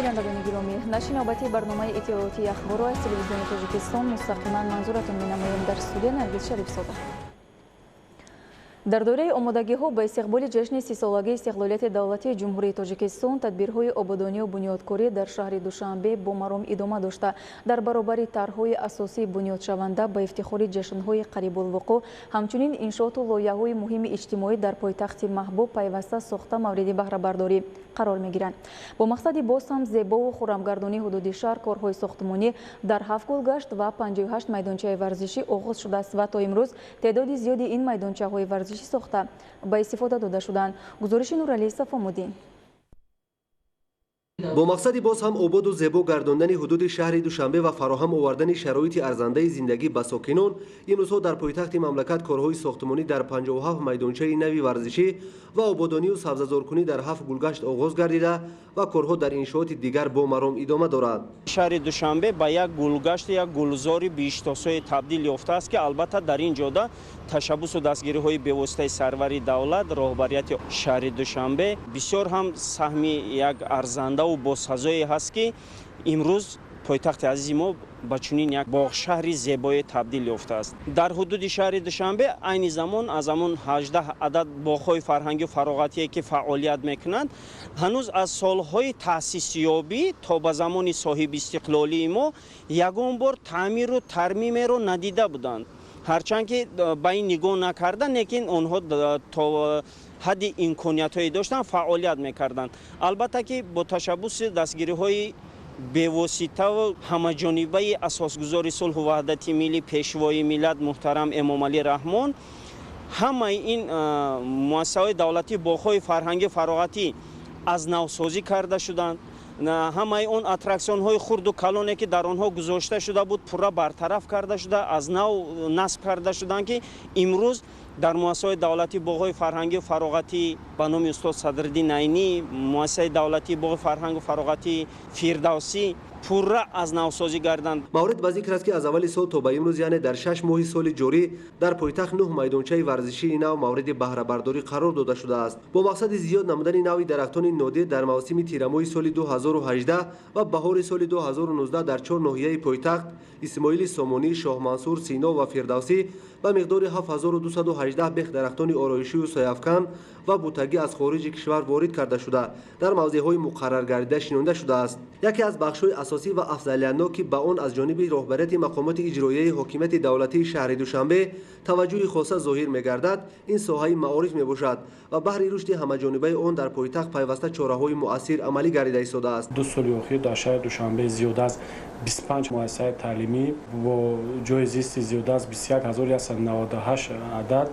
бинандагони гиромӣ, нашри навбатии барномаи иттилоотии ахборо аз телевизиони Тоҷикистон мустақиман манзуратон менамоем. Дар студия Наргиз Шарифзода. дар доираи омодагиҳо ба истиқболи ҷашни 30-солагии истиқлолияти давлатии ҷумҳурии Тоҷикистон тадбирҳои ободонию бунёдкорӣ дар шаҳри Душанбе бо маром идома дошта, дар баробари тарҳҳои асосии бунёдшаванда ба ифтихори ҷашнҳои қарибулвуқӯъ, ҳамчунин иншооту лоиҳаҳои муҳими иҷтимоӣ дар пойтахти маҳбуб пайваста сохта мавриди баҳрабардорӣ қарор мегиранд. Бо мақсади боз ҳам зебову хуррамгардонии ҳудуди шаҳр карҳои сохтмонӣ дар 7 гулгашт ва 58 майдончаи варзишӣ оғоз шудааст ва то имрӯз теъдоди зиёди ин майдончаҳои варзишӣ сохта ба истифода дода шуданд. гузориши Нуралии Сафомуддин. бо мақсади боз ҳам ободу зебо гардондани ҳудуди шаҳри Душанбе ва фароҳам овардани шароити арзандаи зиндагӣ ба сокинон, имрӯзҳо дар пойтахти мамлакат корҳои сохтмонӣ дар 57 майдончаи нави варзишӣ ва ободонию сабзазоркунӣ дар 7 гулгашт оғоз гардида ва корҳо дар иншооти дигар бо маром идома дорад. шаҳри Душанбе ба як гулгашт, як гулзори биштосои табдил ёфтааст ки албатта дар ин ҷода ташаббусу дастгириҳои бевоситаи сарвари давлат, роҳбарияти шаҳри Душанбе бисёр ҳам саҳми як арзандаву босазое ҳаст ки имрӯз пойтахти азизи мо ба чунин як боғшаҳри зебое табдил ёфтааст. Дар ҳудуди шаҳри Душанбе айни замон аз ҳамон 18 адад боғҳои фарҳангу фароғатие ки фаъолият мекунанд, ҳанӯз аз солҳои таъсисёбӣ то ба замони соҳибистиқлолии мо ягон бор таъмиру тармимеро надида буданд. ҳарчанд ки ба ин нигоҳ накарда, лекин онҳо то ҳадди имкониятҳое доштанд, фаъолият мекарданд. албатта ки бо ташаббуси дастгириҳои бевоситаву ҳамаҷонибаи асосгузори сулҳу ваҳдати миллӣ, пешвои миллат муҳтарам Эмомалӣ Раҳмон, ҳамаи ин муассисаҳои давлатӣ боғҳои фарҳангӣ фароғатӣ аз навсозӣ карда шуданд. ҳамаи он аттраксионҳои хурду калоне ки дар онҳо гузошта шуда буд, пурра бартараф карда шуда, аз нав насб карда шуданд ки имрӯз дар муассисаҳои давлатӣ боғҳои фарҳангӣ фароғатӣ ба номи устод Садриддин Айнӣ, муассисаи давлатӣ боғи фарҳангу фароғатӣ Фирдавсӣ пурра аз навсозӣ гарданд. маврид ба зикр аст ки аз аввали сол то ба имрӯз, яъне дар 6 моҳи соли ҷорӣ, дар пойтахт 9 майдончаи варзишии нав мавриди баҳрабардорӣ қарор дода шудааст. бо мақсади зиёд намудани нави дарахтони нодир дар мавсими тирамоҳи соли 2018 ва баҳори соли 2019 дар 4 ноҳияи пойтахт Исмоили Сомонӣ, Шоҳмансур, Сино ва Фирдавсӣ ба миқдори 7218 бех дарахтони ороишию сояфкан ва бутагӣ аз хориҷи кишвар ворид карда шуда, дар мавзеъҳои муқаррар гардида шинонда шудааст. яке аз бахшҳои асосӣ ва афзалиятноки ба он аз ҷониби роҳбарияти мақомоти иҷроияи ҳокимияти давлатии шаҳри Душанбе таваҷҷӯҳи хоса зоҳир мегардад, ин соҳаи маориф мебошад ва баҳри рушди ҳамаҷонибаи он дар пойтахт пайваста чораҳои муассир амалӣ гардида истодааст. 2 соли охир дар шаҳри Душанбе зиёда аз 25 муассисаи таълимӣ бо ҷои зисти зиёда аз 21198 адад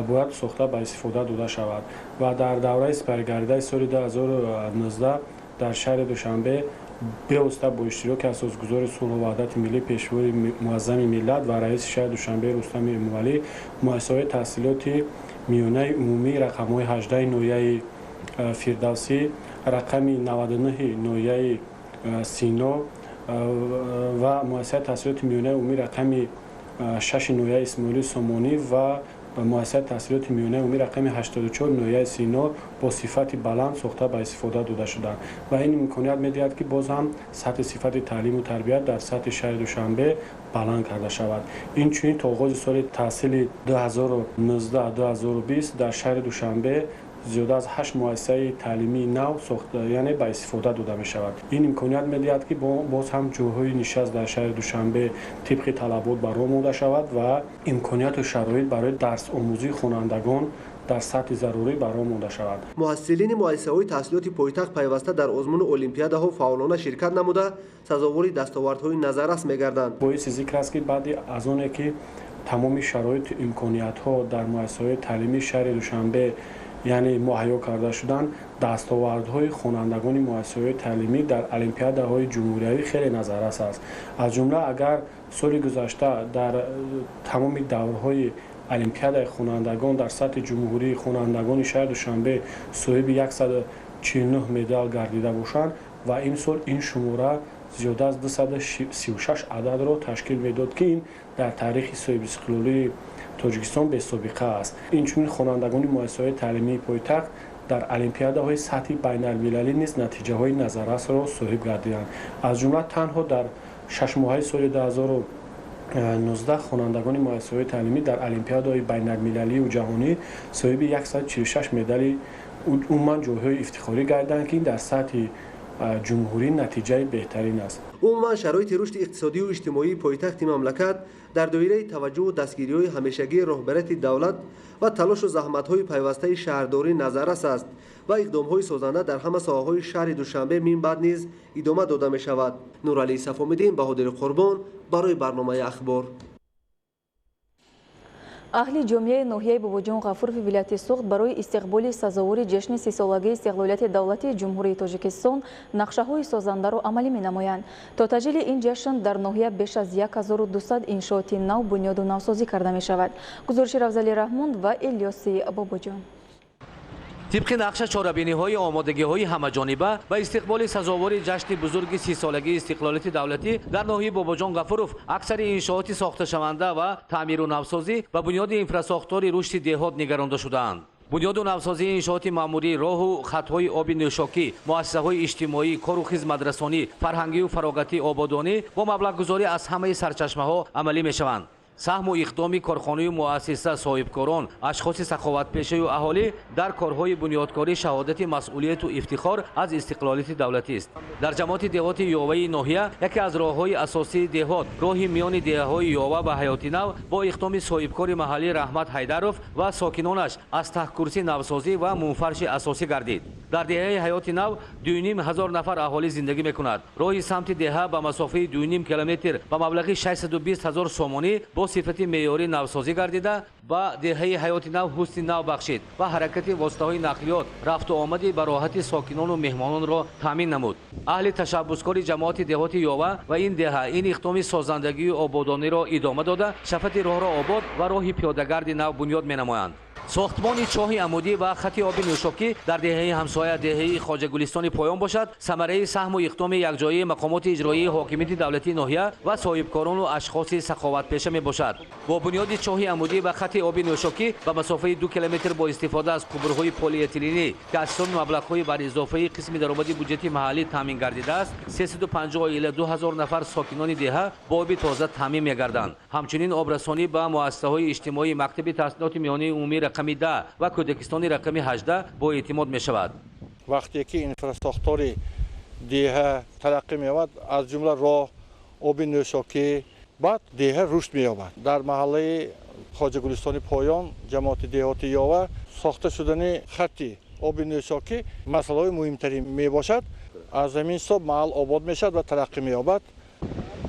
бояд сохта ба истифода дода шавад ва дар давраи сипаргардаи соли 2019 дар шаҳри Душанбе бевосита бо иштироки асосгузори сулҳу ваҳдати миллӣ, пешвои муаззами миллат ва раиси шаҳри Душанбе Рустами Эмомалӣ муассисаҳои таҳсилоти миёнаи умумӣ рақамҳои 18 ноҳияи Фирдавсӣ, рақами 99 ноҳияи Сино ва муассисаи таҳсилоти миёнаи умумӣ рақами 6 ноҳияи Исмоили Сомонӣ ва муассисаи таҳсилоти миёнаи умумӣ рақами 84 ноҳияи Сино бо сифати баланд сохта ба истифода дода шуданд ва ин имконият медиҳад ки боз ҳам сатҳи сифати таълиму тарбият дар сатҳи шаҳри Душанбе баланд карда шавад. Инчунин то оғози соли таҳсили 2019-2020 дар шаҳри Душанбе зиёда аз 8 муассисаи таълимии нав сохта, яъне ба истифода дода мешавад. ин имконият медиҳад ки боз ҳам ҷойҳои нишаст дар шаҳри Душанбе тибқи талабот ба роҳ монда шавад ва имконияту шароит барои дарсомӯзии хонандагон дар сатҳи зарурӣ ба роҳ монда шавад. муҳассилини муассисаҳои таҳсилоти пойтахт пайваста дар озмуну олимпиадаҳо фаъолона ширкат намуда, сазовори дастовардҳои назаррас мегарданд. боиси зикр аст ки баъди аз оне ки тамоми шароиту имкониятҳо дар муассисаҳои таълимии шаҳри Душанбе яъне муҳайё карда шуданд, дастовардҳои хонандагони муассисаҳои таълимӣ дар олимпиадаҳои ҷумҳуриявӣ хеле назаррас аст. аз ҷумла агар соли гузашта дар тамоми даврҳои олимпиадаи хонандагон дар сатҳи ҷумҳурии хонандагони шаҳри Душанбе соҳиби 149 медал гардида бошанд ва имсол ин шумора зиёда аз 236 ададро ташкил медод ки ин дар таърихи соҳибистиқлолии Тоҷикистон бесобиқа аст. Инчунин хонандагони муассисаҳои таълимии пойтахт дар олимпиадаҳои сатҳи байналмилалӣ низ натиҷаҳои назаррасро соҳиб гардиданд. Аз ҷумла танҳо дар 6 моҳаи соли 2019 хонандагони муассисаҳои таълимӣ дар олимпиадаҳои байналмилалию ҷаҳонӣ соҳиби 146 медали умуман ҷойҳои ифтихорӣ гардиданд, ки дар сатҳи ҷумҳурӣ натиҷаи беҳтарин аст. умуман шароити рушди иқтисодию иҷтимоии пойтахти мамлакат дар доираи таваҷҷӯҳу дастгириҳои ҳамешагии роҳбарияти давлат ва талошу заҳматҳои пайвастаи шаҳрдорӣ назаррас аст ва иқдомҳои созанда дар ҳама соҳаҳои шаҳри Душанбе мин баъд низ идома дода мешавад. Нуралии Сафомиддин, Баҳодири Қурбон барои барномаи ахбор. аҳли ҷомеаи ноҳияи Бобоҷон Ғафурови вилояти Суғд барои истиқболи сазовори ҷашни 30-солагии истиқлолияти давлатии ҷумҳурии Тоҷикистон нақшаҳои созандаро амалӣ менамоянд. То таҷлили ин ҷашн дар ноҳия беш аз 1200 иншооти нав бунёду навсозӣ карда мешавад. Гузориши Равзали Раҳмон ва Илёси Бобоҷон. طبق نقشه چاره‌بینی‌های آمادگی‌های همه‌جانبه و استقبال سزاوار جشن بزرگ 30 سالگی استقلالیت دولتی در ناحیه باباجان غفورов اکثر انشاءات ساخته شونده و تعمیر و نوسازی و بنیاد اینفراساختار رشد دهات نگرانده شدند. بنیاد و نوسازی انشاءات معمولی، راه و خط‌های آب نوشاکی، مؤسسه‌های اجتماعی، کار و خدمت‌رسانی، فرهنگی و فراغتی آبادانی با مبلغ‌گذاری از همه سرچشمه‌ها عملی می‌شوند. سهم و اقدام کارخانه و مؤسسه صاحبکاران، اشخاص سخاوتپیشه و اهالی در کارهای بنیادکاری شهادت مسئولیت و افتخار از استقلالیت دولتی است. در جماعت دهات یاوه ناحیه یکی از راههای اساسی دهات راه میان دهه‌های یاوه و حیات نو با اقدام صاحبکار محلی رحمت حیدرов و ساکنانش از ته‌کرسی نوسازی و منفرش اساسی گردید. در دهه حیات نو 2500 نفر اهالی زندگی می‌کنند. راه سمت دهه به مسافه 2.5 کیلومتر با مبلغ 620,000 سومانی با صفت معیاری نوسازی گردیده با دهه حیات نو حسن نو بخشید و حرکت واسطه‌های نقلیات رفت و آمد به راحتی ساکنان و مهمانان را تامین نمود. اهل تشبثکار جماعت دهات یاوه و این دهه این اقدام سازندگی و آبادانی را ادامه داده شفت راه را آباد و راه پیاده‌گرد نو بنیاد می‌نمایند. ساختمان چاه عمودی و خط آب نوشاکی در دهه همسایه دهه خواجه گلستان پایان باشد ثمره سهم و اقدام یکجایی مقامات اجرایی حاکمیت دولتی ناحیه و صاحبکاران و اشخاص سخاوتپیشه می باشد. با بنیاد چاه عمودی و خط آب نوشاکی به مسافه 2 کیلومتر با استفاده از کوبرهای پلی اتیلنی که از مبلغ‌های بر اضافه قسم درآمد بودجه محلی تامین گردیده است 350 الی 2000 نفر ساکنان دهه با آب تازه تامین می‌گردند. همچنین آبرسانی به مؤسسه‌های اجتماعی مکتب تحصیلات میانی عمومی رقم 10 و کودکستانی رقم 18 با اعتماد می شود. وقتی که اینفراستراکچور دیه ترقی می یابد از جمله راه آب نوشاکی بعد دیه رشد می یابد. در محله خواجه گلستان پایان جماعت دهات یاوه ساخته شدن خط آب نوشاکی مسئله مهمتری می باشد. از زمین حساب محل آباد می شود و ترقی می یابد.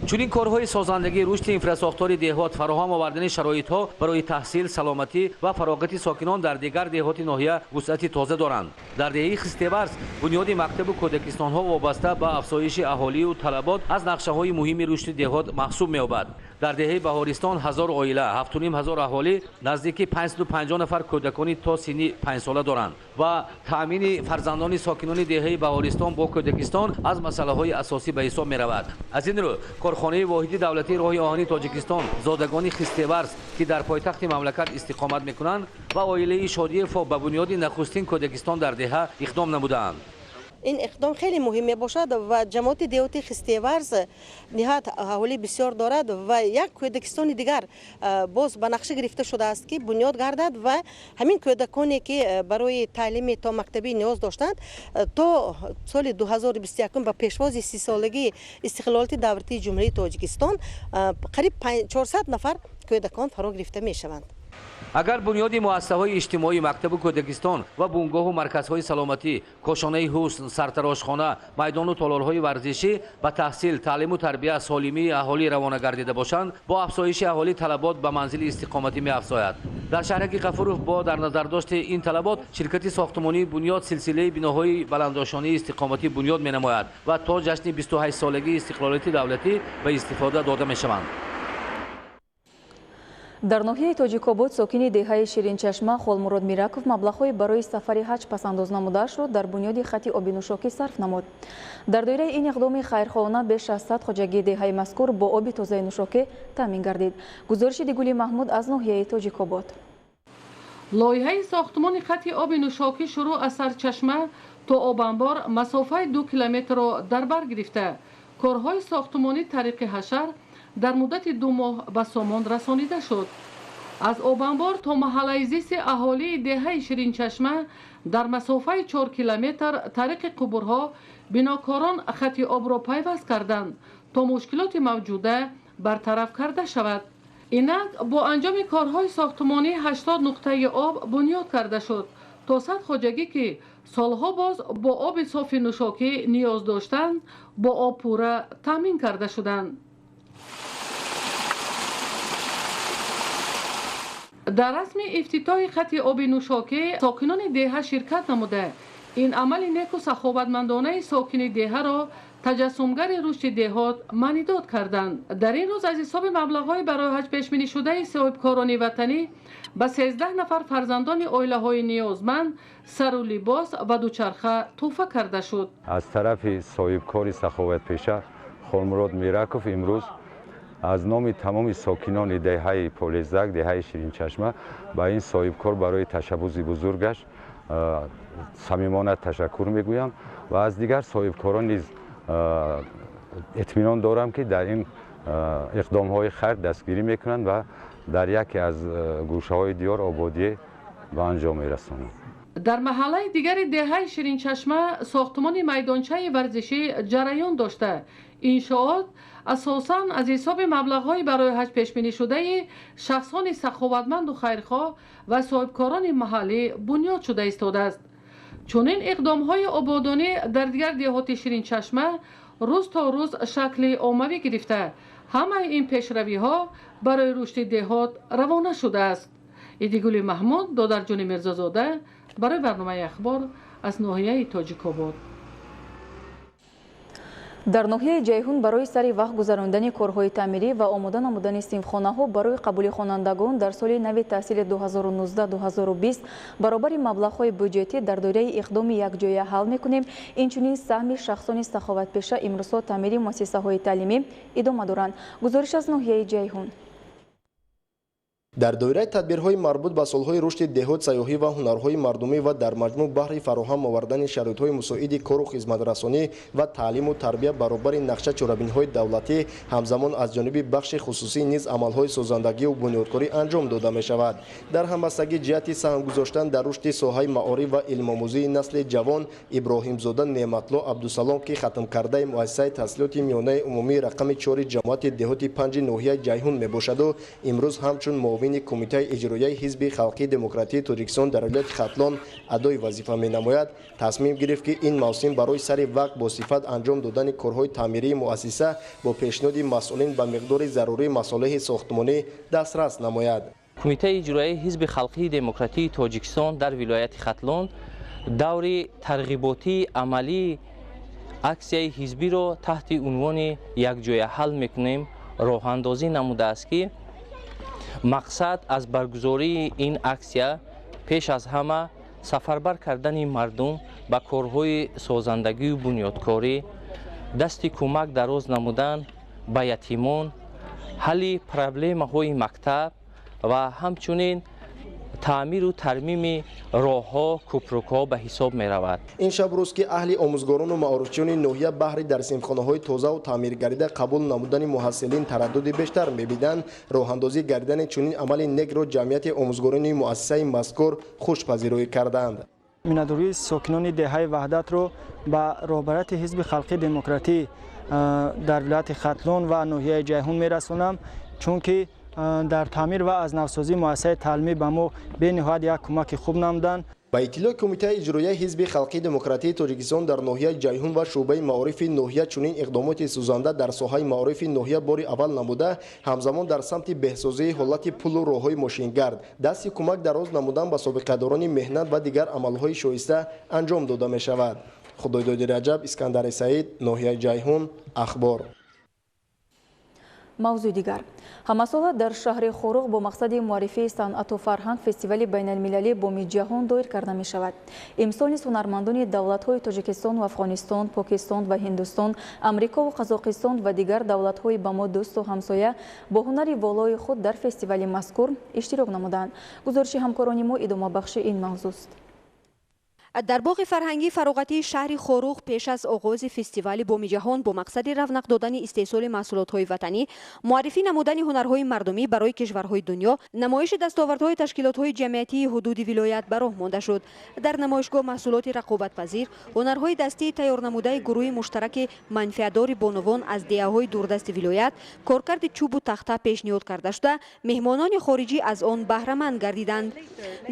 چنین کارهای سازندگی رشد اینفراستراکچور دهات فراهم آوردن شرایط‌ها برای تحصیل، سلامتی و فراغت ساکنان در دیگر دهات ناحیه وسعت تازه دارند. در دهه خسته‌ورز بنیاد مکتب و کودکستان‌ها وابسته به افزایش اهالی و طلبات از نقشه‌های مهم رشد دهات محسوب می‌یابد. در دهه بهارستان 1000 عائله، 7500 اهالی، نزدیک 550 نفر کودکان تا سن 5 ساله دارند و تامین فرزندان ساکنان دهه بهارستان با کودکستان از مسائل اساسی به حساب می‌رود. از این رو کارخانه واحدی دولتی راه آهنی تاجیکستان زادگان خسته‌ورز که در پایتخت مملکت استقامت می‌کنند و عائله شادیف به بنیاد نخستین کودکستان در دهه اقدام نمودند. این اقدام خیلی مهمه باشد و جماعت دهاتی خسته‌ورز نهایت اهالی بسیار دارد و یک کودکستان دیگر باز به نقشه گرفته شده است که بنیاد گردد و همین کودکانی که برای تعلیم تا مکتبی نیاز داشتند تا سال 2021 به پیشواز 30 سالگی استقلالیت دولتی جمهوری تاجیکستان قریب 400 نفر کودکان فرا گرفته می شوند. اگر بنیاد مؤسسه‌های اجتماعی مکتب کودکستان و بنگاه و مرکزهای سلامتی، کاشانه حسن، سرتراشخانه، میدان و تالارهای ورزشی به تحصیل، تعلیم و تربیت سالمی اهالی روانه گردیده باشند، با افزایش اهالی طلبات به منزل استقامتی می‌افزاید. در شهرک غفورov با در نظر داشت این طلبات شرکت ساختمانی بنیاد سلسله بناهای بلندآشانی استقامتی بنیاد می‌نماید و تا جشن 28 سالگی استقلالیت دولتی به استفاده داده می‌شوند. дар ноҳияи Тоҷикобод сокини деҳаи Ширинчашма Холмурод Мираков маблағҳои барои сафари ҳаҷ пасандоз намудаашро дар бунёди хати оби нӯшокӣ сарф намуд. дар доираи ин иқдоми хайрхоҳона беш аз 100 хоҷагии деҳаи мазкур бо оби тозаи нӯшокӣ таъмин гардид. гузориши Дигули Маҳмуд аз ноҳияи Тоҷикобод. لایحه ساختمان خط آب نوشاکی شروع از سرچشمه تا آبانبار مسافت 2 کیلومتر را در بر گرفته. کارهای ساختمانی طریق حشر در مدت 2 ماه به سامان رسانیده شد. از آبانبار تا محله زیست اهالی دهه شیرین چشمه در مسافت 4 کیلومتر طریق قبورها بناکاران خط آب را پیوست کردند تا مشکلات موجوده برطرف کرده شود. اینک با انجام کارهای ساختمانی 80 نقطه آب بنیاد کرده شد تا 100 خواجگی که سالها باز با آب صاف نوشاکی نیاز داشتند با آب پوره تامین کرده شدند. در رسم افتتاح خط آب نوشاکی ساکنان دهه شرکت نموده این عمل نیک و سخاوتمندانه ساکن دهه را تجسمگر رشد دهات معنیداد کردند. در این روز از حساب مبلغ‌های برای حج پیش‌بینی شده صاحبکاران وطنی به 13 نفر فرزندان عائله‌های نیازمند سر و لباس و دوچرخه تحفه کرده شد. از طرف صاحبکار سخاوتپیشه خالمراد میرکوف امروز از نام تمام ساکنان دهه پولزک دهه شیرین چشمه با این صاحبکار برای تشبث بزرگش صمیمانه تشکر میگویم و از دیگر صاحبکاران نیز اطمینان دارم که در این اقدام های خیر دستگیری میکنند و در یکی از گوشه های دیار آبادی به انجام میرسانند. در محله دیگر دهه شیرین چشمه ساختمان میدانچه ورزشی جریان داشته. انشاءات اساساً از حساب مبلغ‌های برای حج پیش‌بینی شده شخصان سخاوتمند و خیرخواه و صاحبکاران محلی بنیاد شده ایستاده است. چنین اقدام‌های آبادانی در دیگر دهات شیرین چشمه روز تا روز شکل عمومی گرفته. همه این پیشروی‌ها برای رشد دهات روانه شده است. ایدیگل محمود دادرجان میرزازاده برای برنامه اخبار از ناحیه تاجیک‌آباد. در ناحیه جیهون برای سری وقت گذراندن کارهای تعمیری و آماده نمودن صنفخانه‌ها برای قبول خوانندگان در سال نو تحصیل 2019-2020 برابر مبلغ‌های بودجتی در دایره اقدام یکجایی حل می‌کنیم. اینچنین سهم شخصان سخاوتپیشه امروزها تعمیری مؤسسه‌های تعلیمی ادامه دارند. گزارش از ناحیه جیهون. در دایره تدبیرهای مربوط به سالهای رشد دهات سیاحی و هنرهای مردمی و در مجموع بهره فراهم آوردن شرایط‌های مساعد کار و خدمت‌رسانی و تعلیم و تربیت برابر نقشه چرابین‌های دولتی همزمان از جانب بخش خصوصی نیز عمل‌های سازندگی و بنیادکاری انجام داده می‌شود. در همبستگی جهت سهم گذاشتن در رشد ساحه معارف و علم آموزی نسل جوان ابراهیم زاده نعمت‌الله عبدالسلام که ختم کرده مؤسسه تحصیلات میانه عمومی رقم 4 جماعت دهات 5 ناحیه جیهون میباشد و امروز همچون معاون کمیته اجرایی حزب خلقی دموکراتی تاجیکستان در ولایت ختلان ادای وظیفه می‌نماید تصمیم گرفت که این موسم برای سر وقت با صفت انجام دادن کارهای تعمیری مؤسسه با پیشنهاد مسئولین به مقدار ضروری مصالح ساختمانی دسترس نماید. کمیته اجرایی حزب خلقی دموکراتی تاجیکستان در ولایت ختلان دور ترغیباتی عملی اکسیای حزبی را تحت عنوان یکجای حل میکنیم راه اندازی نموده است که مقصد از برگزاری این اکسیا پیش از همه سفربر کردن مردم به کارهای سازندگی و بنیادکاری، دست کمک دراز نمودن به یتیمان، حل پرابلم‌های مکتب و همچنین تعمیر و ترمیم راه‌ها، کوپرک‌ها به حساب می‌رود. این شب روز که اهل آموزگاران و معارفچیان ناحیه بهره در صنفخانه‌های تازه و تعمیر گردیده قبول نمودن محصلین تردد بیشتر می‌بینند، راه‌اندازی گردیدن چنین عمل نیک را جمعیت آموزگاران مؤسسه مذکور خوشپذیری کردند. مینادوری ساکنان دهه وحدت را به رهبریت حزب خلقی دموکراتی در ولایت ختلان و ناحیه جیهون می‌رسانم، چون که در تعمیر و از نوسازی مؤسسه تعلیمی به ما به نهایت یک کمک خوب نمودند. با اطلاع کمیته اجرایی حزب خلقی دموکراتی تاجیکستان در ناحیه جیهون و شعبه معارف ناحیه چنین اقدامات سوزنده در ساحه معارف ناحیه بار اول نموده همزمان در سمت بهسازی حالت پل و راههای ماشینگرد دستی کمک دراز نمودن به سابقه‌داران مهنت و دیگر عملهای شایسته انجام داده می شود. خدایداد رجب، اسکندر سعید، ناحیه جیهون، اخبار. мавзӯи дигар ҳамасола дар шаҳри хоруғ бо мақсади муаррифии санъату фарҳанг фестивали байналмилалии боми ҷаҳон доир карда мешавад. Имсол низ ҳунармандони давлатҳои Тоҷикистон ва Афғонистон, Покистон ва Ҳиндустон, Амрико ва Қазоқистон ва дигар давлатҳои ба мо дӯсту ҳамсоя бо ҳунари волои худ дар фестивали мазкур иштирок намуданд. гузориши ҳамкорони мо идомабахши ин мавзӯст. در باغ فرهنگی فراغتی شهر خوروغ پیش از آغاز فستیوال بوم جهان با مقصد رونق دادن استحصال محصولات‌های وطنی، معرفی نمودن هنرهای مردمی برای کشورهای دنیا، نمایش دستاوردهای تشکیلات‌های جمعیتی حدود ولایت به راه مانده شد. در نمایشگاه محصولات رقابت‌پذیر، هنرهای دستی تیار نموده گروه مشترک منفعت‌دار بانوان از دهه‌های دوردست ولایت، کارکرد چوب و تخته پیشنهاد کرده شده، مهمانان خارجی از آن بهره مند گردیدند.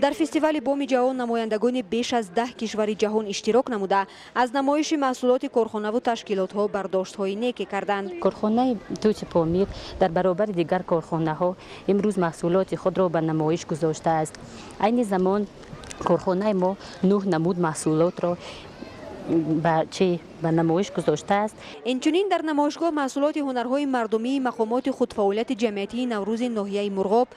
در فستیوال بوم جهان نمایندگان بیش از 10 کشور جهان اشتراک نموده از نمایش محصولات کارخانه و تشکیلات‌ها برداشت‌های نیکی کردند. کارخانه توت پامیر در برابر دیگر کارخانه‌ها امروز محصولات خود را به نمایش گذاشته است. عین زمان کارخانه ما 9 نمود محصولات را به نمایش گذاشته است. اینچنین در نمایشگاه محصولات هنرهای مردمی مقامات خودفعالیت جمعیتی نوروز ناحیه مرغاب،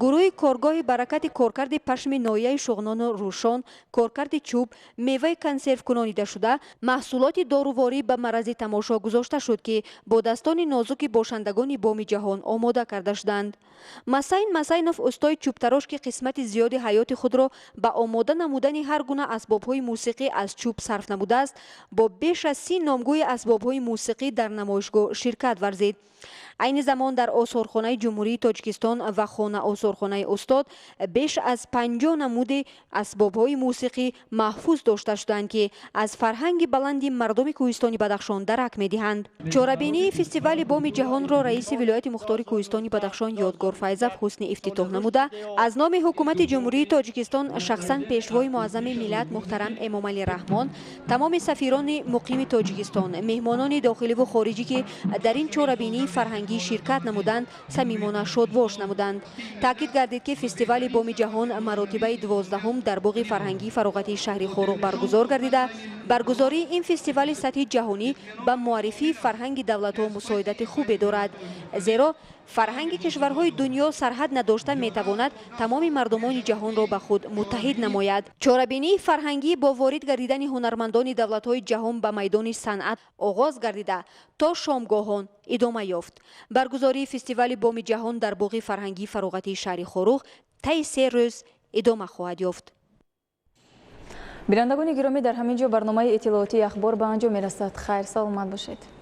گروه کارگاه برکت کارکرد پشم ناحیه شغنان و روشان، کارکرد چوب، میوه کنسرو کنانیده شده، محصولات داروواری به معرض تماشا گذاشته شد که با دستان نازک باشندگان بوم جهان آماده کرده شدند. مسینوف استاد چوبتراش که قسمت زیادی حیات خود را به آماده نمودن هر گونه اسباب‌های موسیقی از چوب صرف نموده است، با بیش از 30 نامگوی اسباب‌های موسیقی در نمایشگاه شرکت ورزید. عین زمان در آثارخانه جمهوری تاجیکستان و خانه آثارخانه استاد بیش از 50 نمود اسباب‌های موسیقی محفوظ داشته شدند که از فرهنگ بلند مردم کوهستان بدخشان درک می‌دهند. چهاربینی فستیوال بوم جهان را رئیس ولایت مختار کوهستان بدخشان یادگار فیض‌اف حسنی افتتاح نموده از نام حکومت جمهوری تاجیکستان شخصا پیشوای معظم ملت محترم امامعلی رحمان، تمام سفیران مقیم تاجیکستان، مهمانان داخلی و خارجی که در این چهاربینی فرهنگی شرکت نمودند صمیمانه شادباش نمودند. تاکید گردید که فستیوال بوم جهان مراتبه 12 در باغ فرهنگی فراغتی شهر خوروغ برگزار گردیده. برگزاری این فستیوال سطح جهانی به معرفی فرهنگ دولت‌ها مساعدت خوبی دارد، زیرا فرهنگ کشورهای دنیا سرحد نداشته میتواند تمام مردمان جهان را به خود متحد نماید. چهاربینی فرهنگی با وارد گردیدن هنرمندان دولت‌های جهان به میدان صنعت آغاز گردیده تا شامگاهان ادامه یافت. برگزاری فستیوال بوم جهان در باغ فرهنگی فراغتی شهر خوروغ طی 3 روز ادامه خواهد یافت. بینندگان گرامی، در همین جا برنامه اطلاعاتی اخبار به انجام می‌رسد. خیر سلامت باشید.